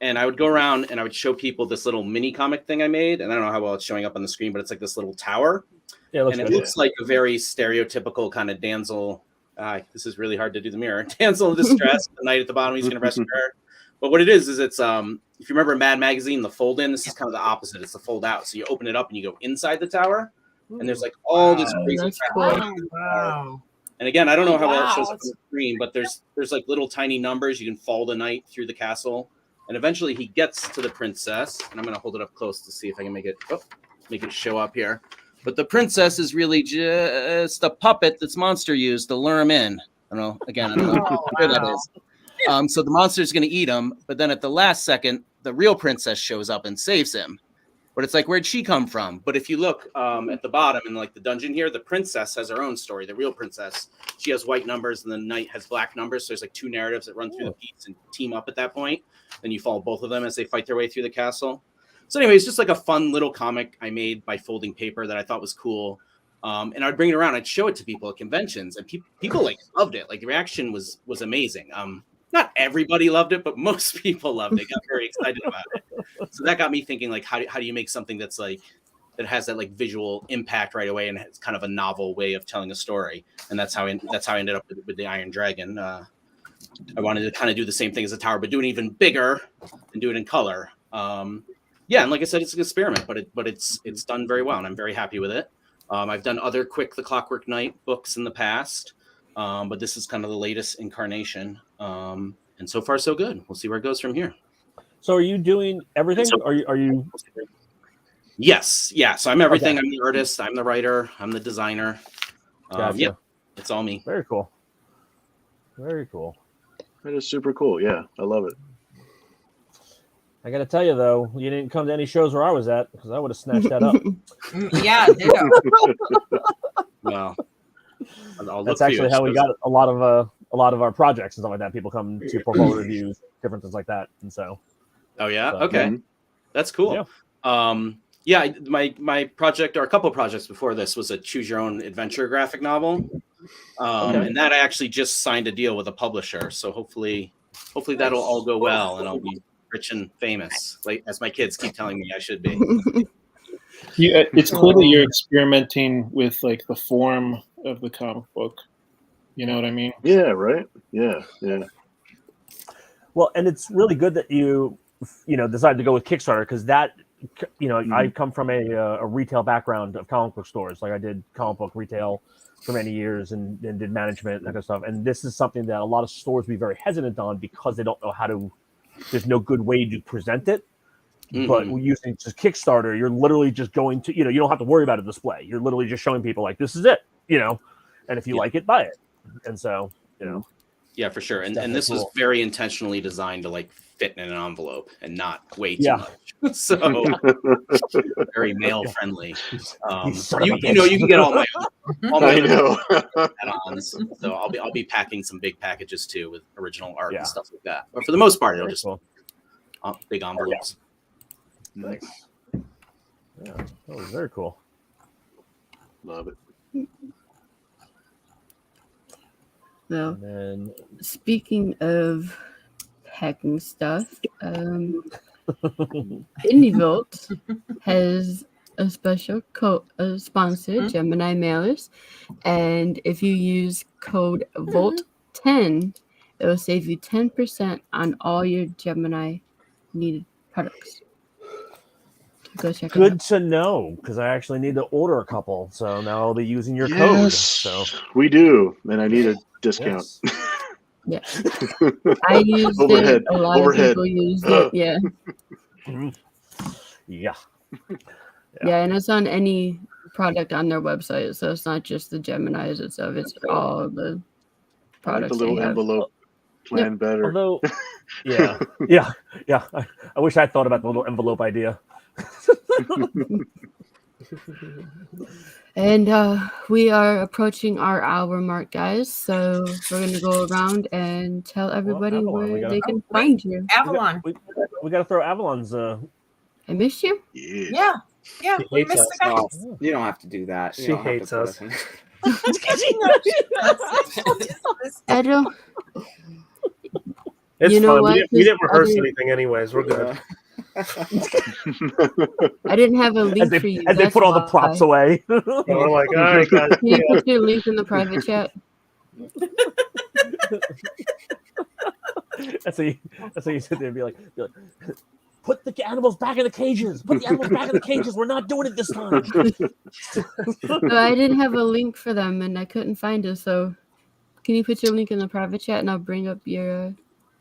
and I would go around and I would show people this little mini comic thing I made. And I don't know how well it's showing up on the screen, but it's like this little tower. Yeah, and it looks like a very stereotypical kind of damsel. This is really hard to do the mirror. Damsel in distress. The knight at the bottom, he's going to rescue her. But what it is it's if you remember Mad Magazine, the fold in, this is kind of the opposite. It's the fold out. So you open it up and you go inside the tower, and there's like all this crazy crap. Wow. And again, I don't know how well it shows up on the screen, but there's like little tiny numbers. You can follow the knight through the castle, and eventually he gets to the princess. And I'm going to hold it up close to see if I can make it show up here. But the princess is really just a puppet that's Monster used to lure him in. I don't know how good that is. So the monster's going to eat him, but then at the last second, the real princess shows up and saves him. But it's like, where'd she come from? But if you look at the bottom in like the dungeon here, the princess has her own story. The real princess, she has white numbers and the knight has black numbers. So there's like two narratives that run through the piece and team up at that point. Then you follow both of them as they fight their way through the castle. So anyway, it's just like a fun little comic I made by folding paper that I thought was cool. And I'd bring it around. I'd show it to people at conventions, and people like loved it. Like the reaction was amazing. Not everybody loved it, but most people loved it. Got very excited about it. So that got me thinking, like, how do you make something that's like that has that like visual impact right away, and it's kind of a novel way of telling a story. And that's how I ended up with the Iron Dragon. I wanted to kind of do the same thing as the tower, but do it even bigger and do it in color. Yeah, and like I said, it's an experiment, but it's done very well, and I'm very happy with it. I've done other Quick the Clockwork Knight books in the past, but this is kind of the latest incarnation. And so far, so good. We'll see where it goes from here. So are you doing everything? Are you? Yes. Yeah. So I'm everything. Okay. I'm the artist. I'm the writer. I'm the designer. Gotcha. Yeah, it's all me. Very cool. Very cool. That is super cool. Yeah, I love it. I got to tell you, though, you didn't come to any shows where I was at because I would have snatched that up. Yeah. Well, that's actually how we got a lot of our projects and stuff like that. People come to portfolio reviews, different things like that, and so. Oh yeah. So, Okay. That's cool. Yeah. My project, or a couple of projects before this, was a choose your own adventure graphic novel. And that I actually just signed a deal with a publisher. So hopefully that'll all go well, and I'll be rich and famous, like as my kids keep telling me I should be. It's cool that you're experimenting with like the form of the comic book. You know what I mean? Yeah. Right. Yeah. Yeah. Well, and it's really good that you decided to go with Kickstarter, because that, I come from a retail background of comic book stores. Like I did comic book retail for many years and did management and that kind of stuff. And this is something that a lot of stores be very hesitant on because they don't know how to. There's no good way to present it. But using just Kickstarter, you're literally just going to, you don't have to worry about a display. You're literally just showing people like, this is it, and if you like it, buy it. And so, Yeah, for sure. And this was very intentionally designed to like fit in an envelope and not way too much. So very male friendly. You can get all my add-ons. So I'll be packing some big packages too with original art and stuff like that. But for the most part, it'll just big envelopes. Nice. Yeah, that was very cool. Love it. So, speaking of hacking stuff, Indie Vault has a special sponsor, Gemini Mailers, and if you use code VOLT10, it will save you 10% on all your Gemini needed products. Go check it out. Good to know, because I actually need to order a couple. So now I'll be using your code. So we do, and I need a discount. Yes. I used it. A lot of people used it. Yeah. Yeah. Yeah, and it's on any product on their website, so it's not just the Geminis itself; it's all of the products. The little envelope plan better. Although, yeah. I wish I thought about the little envelope idea. And we are approaching our hour mark, guys. So we're gonna go around and tell everybody Avalon, where they can find you. Avalon. We got to throw Avalon's. I missed you. Yeah. We missed the guy. Well, you don't have to do that. She hates us. I don't. It's You know fun. what? We didn't rehearse Other- anything anyways. We're good. I didn't have a link for you. As they that's put all the why. props away. We're like, all right, guys. Can you put your link in the private chat? That's how you sit there and be like, put the animals back in the cages. Put the animals back in the cages. We're not doing it this time. No, I didn't have a link for them, and I couldn't find it. So, can you put your link in the private chat, and I'll bring up your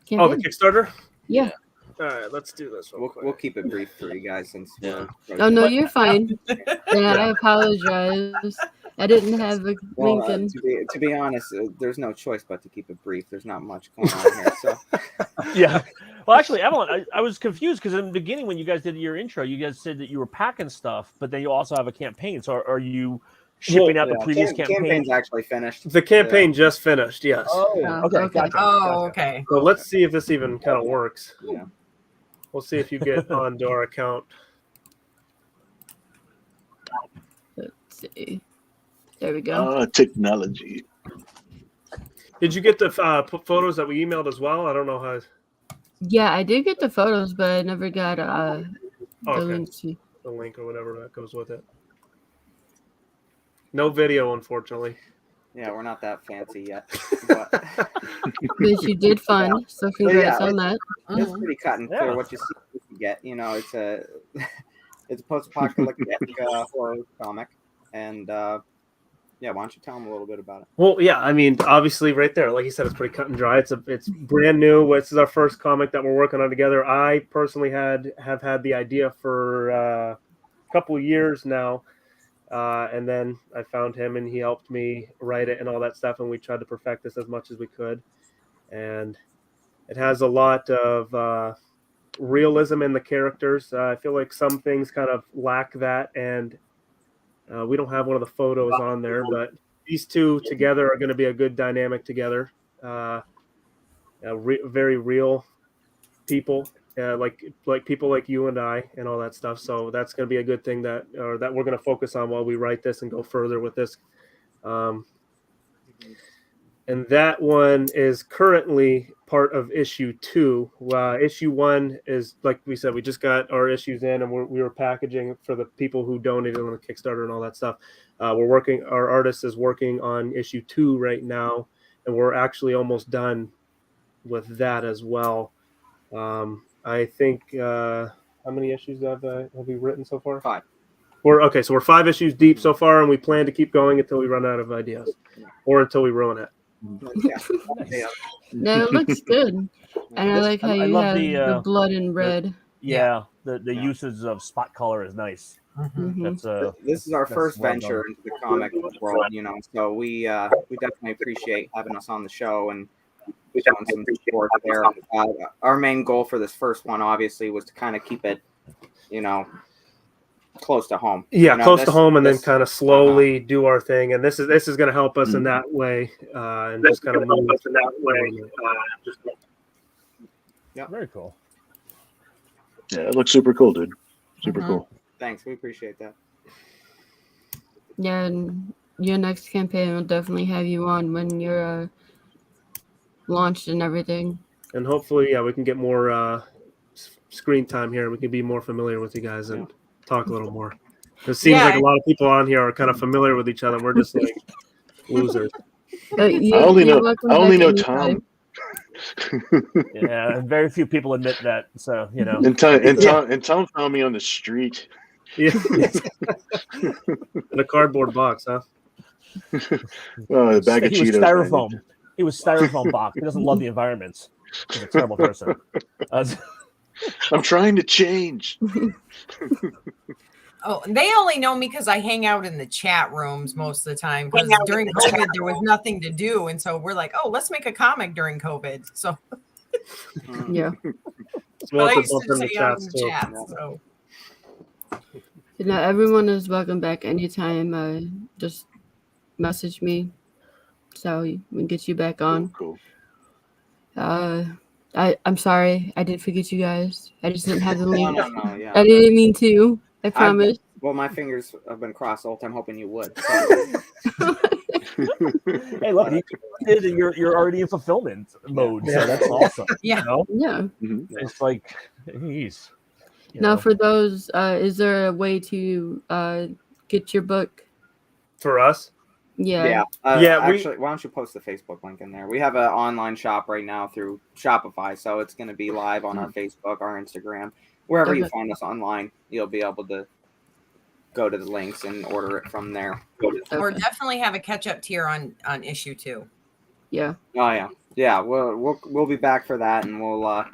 campaign? Oh, the Kickstarter? Yeah. All right, let's do this. We'll keep it brief for you guys since. Oh no, you're fine. And I apologize. I didn't have a Well, link in. to be honest, there's no choice but to keep it brief. There's not much going on here, so. Yeah. Well, actually, Avalon, I was confused because in the beginning when you guys did your intro, you guys said that you were packing stuff, but then you also have a campaign. So are you shipping out the previous campaign? Campaign's actually finished. The campaign just finished, yes. Oh, okay. Gotcha. Oh, okay. So let's see if this even kind of works. Yeah. We'll see if you get onto our account. Let's see. There we go. Technology. Did you get the photos that we emailed as well? I don't know how. Yeah, I did get the photos, but I never got the Okay. link to. The link or whatever that goes with it. No video, unfortunately. Yeah, we're not that fancy yet. But you did fun, so congrats on that. It's pretty cut and clear. What you see, what you get. You know, it's a post-apocalyptic horror comic, and yeah, why don't you tell them a little bit about it? Well, yeah, I mean, obviously, right there, like you said, it's pretty cut and dry. It's brand new. This is our first comic that we're working on together. I personally have had the idea for a couple years now. And then I found him and he helped me write it and all that stuff. And we tried to perfect this as much as we could. And it has a lot of realism in the characters. I feel like some things kind of lack that. And we don't have one of the photos on there, but these two together are going to be a good dynamic together. Very real people. Like people like you and I and all that stuff. So that's going to be a good thing that we're going to focus on while we write this and go further with this. And that one is currently part of issue 2. Issue 1 is, like we said, we just got our issues in and we were packaging for the people who donated on the Kickstarter and all that stuff. Our artist is working on issue 2 right now, and we're actually almost done with that as well. I think how many issues have we written so far? 5. So we're 5 issues deep so far, and we plan to keep going until we run out of ideas, or until we ruin it. No, it looks good, and I like how you love have the blood in red. The usage of spot color is nice. Mhm. That's This is our that's first well venture done. into the comic world, you know. So we definitely appreciate having us on the show and showing some support there. Our main goal for this first one, obviously, was to kind of keep it, you know, close to home. Yeah, you know, close to home, and then kind of slowly do our thing. And this is going to help us in that way, and just kind of move us in that way. Yeah, very cool. Yeah, it looks super cool, dude. Super cool. Thanks, we appreciate that. Yeah, and your next campaign will definitely have you on when you're launched and everything. And hopefully, we can get more screen time here. We can be more familiar with you guys and talk a little more. It seems like a lot of people on here are kind of familiar with each other. We're just like losers. I only know Tom. Yeah, and very few people admit that. So you know, And Tom found me on the street. Yeah. In a cardboard box, huh? Oh, a bag of he was Cheetos. styrofoam. He was styrofoam box. He doesn't love the environments. He's a terrible person. I'm trying to change. Oh, they only know me because I hang out in the chat rooms most of the time. Because during COVID, there was nothing to do, and so we're like, "Oh, let's make a comic during COVID." So, yeah. but I used to stay out in the chat. So, Everyone is welcome back anytime. Just message me so we can get you back on. Cool. I'm sorry. I did forget you guys. I just didn't have the link. No, yeah. I didn't mean to. I promise. Well, my fingers have been crossed the whole time, hoping you would. Hey, look, you're already in fulfillment mode, so that's awesome. Yeah. You know? Yeah. It's like, geez. Now, for those, is there a way to get your book? For us? Yeah. Actually, why don't you post the Facebook link in there? We have an online shop right now through Shopify, so it's going to be live on our Facebook, our Instagram, wherever you find us online. You'll be able to go to the links and order it from there. Or definitely have a catch-up tier on issue 2. Yeah. Oh yeah. We'll be back for that, and we'll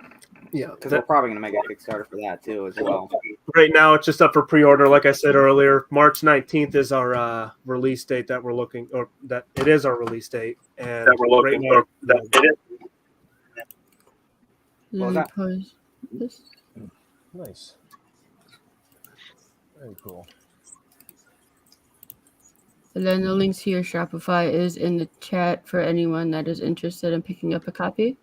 because we're probably gonna make a Kickstarter for that too as well. Right now, it's just up for pre-order. Like I said earlier, March 19th is our release date that we're looking, or that it is our release date, and that we're looking right now, What was that? Nice. Very cool. And then the link to your Shopify is in the chat for anyone that is interested in picking up a copy.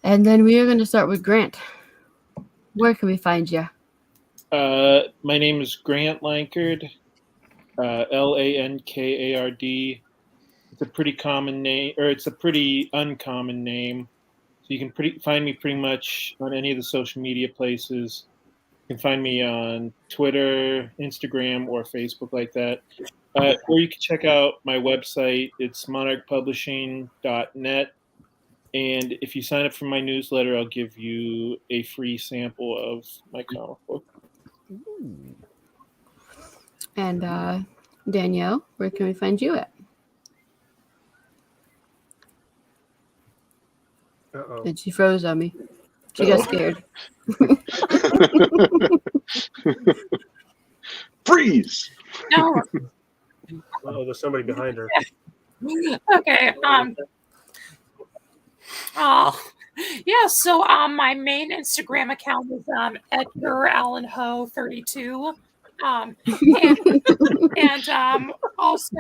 And then we are going to start with Grant. Where can we find you? My name is Grant Lankard, Lankard. It's a pretty common name, or it's a pretty uncommon name. So you can find me pretty much on any of the social media places. You can find me on Twitter, Instagram, or Facebook like that. Or you can check out my website. It's monarchpublishing.net. And if you sign up for my newsletter, I'll give you a free sample of my comic book. And Danielle, where can we find you at? Uh-oh. And she froze on me. She got scared. Freeze! No. Oh, there's somebody behind her. Okay. So my main Instagram account is Edgar Allan Ho 32. And also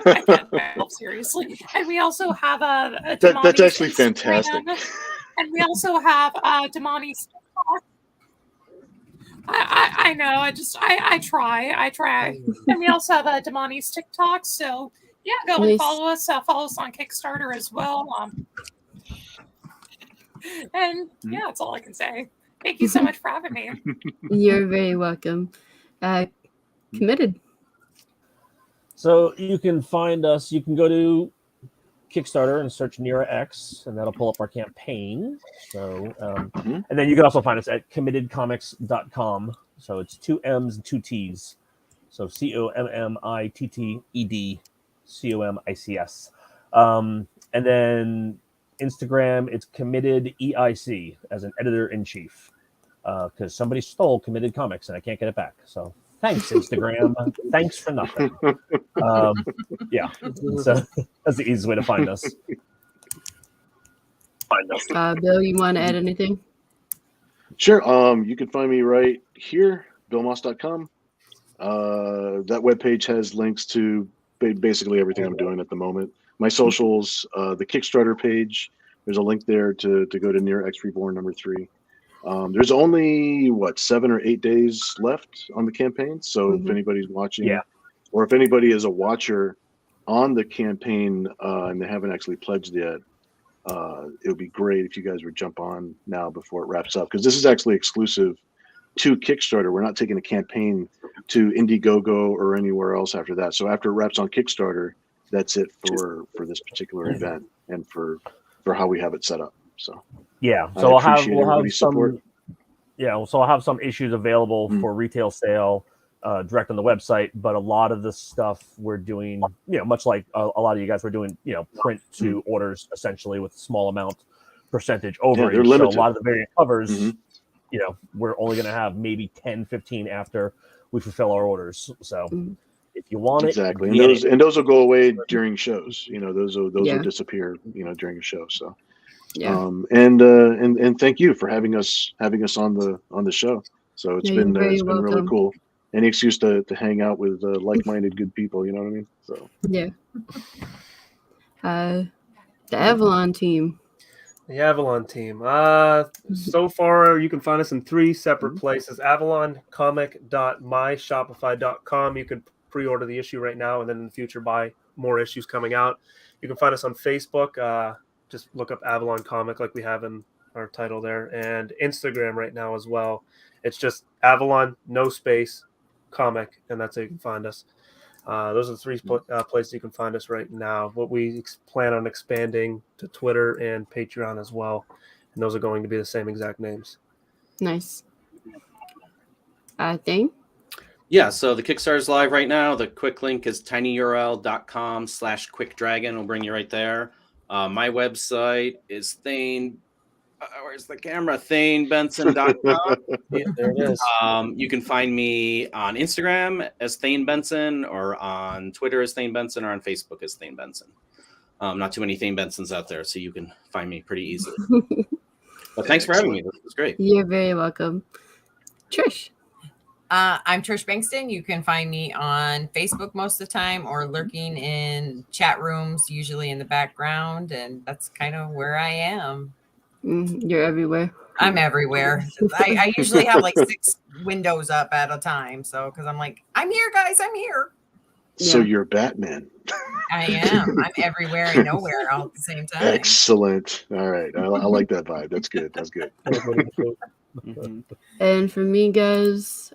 I can't help, seriously. And we also have a That's actually Instagram, fantastic. and we also have Damani's TikTok. I know. I try. And we also have Damani's TikTok. So yeah, go and follow us. Follow us on Kickstarter as well. And yeah, that's all I can say. Thank you so much for having me. You're very welcome. Committed. So you can find us. You can go to Kickstarter and search Nira X, and that'll pull up our campaign. So, and then you can also find us at committedcomics.com. So it's 2 M's and 2 T's. So COMMITTED COMICS. And then Instagram, it's Committed EIC as an editor-in-chief. Because somebody stole Committed Comics and I can't get it back. So thanks, Instagram. Thanks for nothing. Yeah. So that's the easiest way to find us. Bill, you want to add anything? Sure. You can find me right here, billmoss.com. That webpage has links to basically everything I'm doing at the moment. My socials, the Kickstarter page, there's a link there to go to Nira X Reborn #3. There's only 7 or 8 days left on the campaign. So if anybody's watching, or if anybody is a watcher on the campaign and they haven't actually pledged yet, it would be great if you guys would jump on now before it wraps up, because this is actually exclusive to Kickstarter. We're not taking a campaign to Indiegogo or anywhere else after that. So after it wraps on Kickstarter, that's it for this particular event and for how we have it set up. So yeah, so we'll have some. Yeah, so I'll have some issues available for retail sale, direct on the website. But a lot of the stuff we're doing, much like a lot of you guys were doing, print to orders essentially with small amount percentage overage. They're so limited. a lot of the variant covers, we're only going to have maybe 10, 15 after we fulfill our orders. So if you want exactly, it, and those will go away during shows. Those will disappear. During a show. So Yeah. And thank you for having us on the show. So it's Yeah, been you're very it's been really welcome. cool. Any excuse to hang out with like-minded good people, you know what I mean? So Yeah. The Avalon team. The Avalon team. So far, you can find us in 3 separate places. avaloncomic.myshopify.com. You can pre-order the issue right now, and then in the future buy more issues coming out. You can find us on Facebook. Just look up Avalon Comic like we have in our title there, and Instagram right now as well. It's just Avalon, no space, comic, and that's how you can find us. Those are the 3 places you can find us right now. What we plan on expanding to Twitter and Patreon as well. And those are going to be the same exact names. Nice. Thing? Yeah, so the Kickstarter's live right now. The quick link is tinyurl.com/quickdragon. Will bring you right there. My website is Thane. Where's the camera? ThaneBenson.com. Yeah, there it is. You can find me on Instagram as Thane Benson, or on Twitter as Thane Benson, or on Facebook as Thane Benson. Not too many Thane Bensons out there, so you can find me pretty easily. But thanks for having me. This was great. You're very welcome. Trish. I'm Trish Bankston. You can find me on Facebook most of the time, or lurking in chat rooms, usually in the background. And that's kind of where I am. You're everywhere. I'm everywhere. I usually have like 6 windows up at a time. So, because I'm like, I'm here, guys. I'm here. So you're Batman. I am. I'm everywhere and nowhere all at the same time. Excellent. All right. I like that vibe. That's good. That's good. And for me, guys,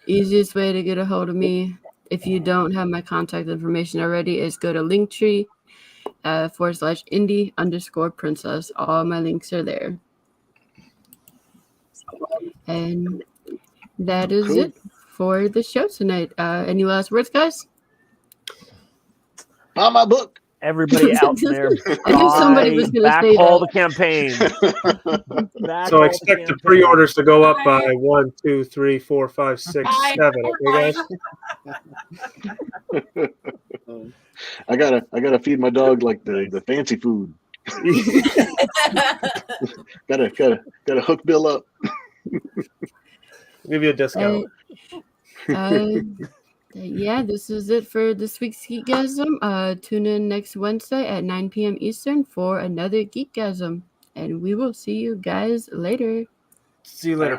easiest way to get a hold of me, if you don't have my contact information already, is go to Linktree /indie_princess. All my links are there. And that is it for the show tonight. Any last words, guys? Buy my book. Everybody out there, I knew somebody was going to say backhaul that. the campaign. So expect the pre-orders to go up by 1, 2, 3, 4, 5, 6, 7. Okay, guys. I gotta feed my dog like the fancy food. gotta hook Bill up. Give you a discount. Yeah, this is it for this week's Geekgasm. Tune in next Wednesday at 9 p.m. Eastern for another Geekgasm. And we will see you guys later. See you later.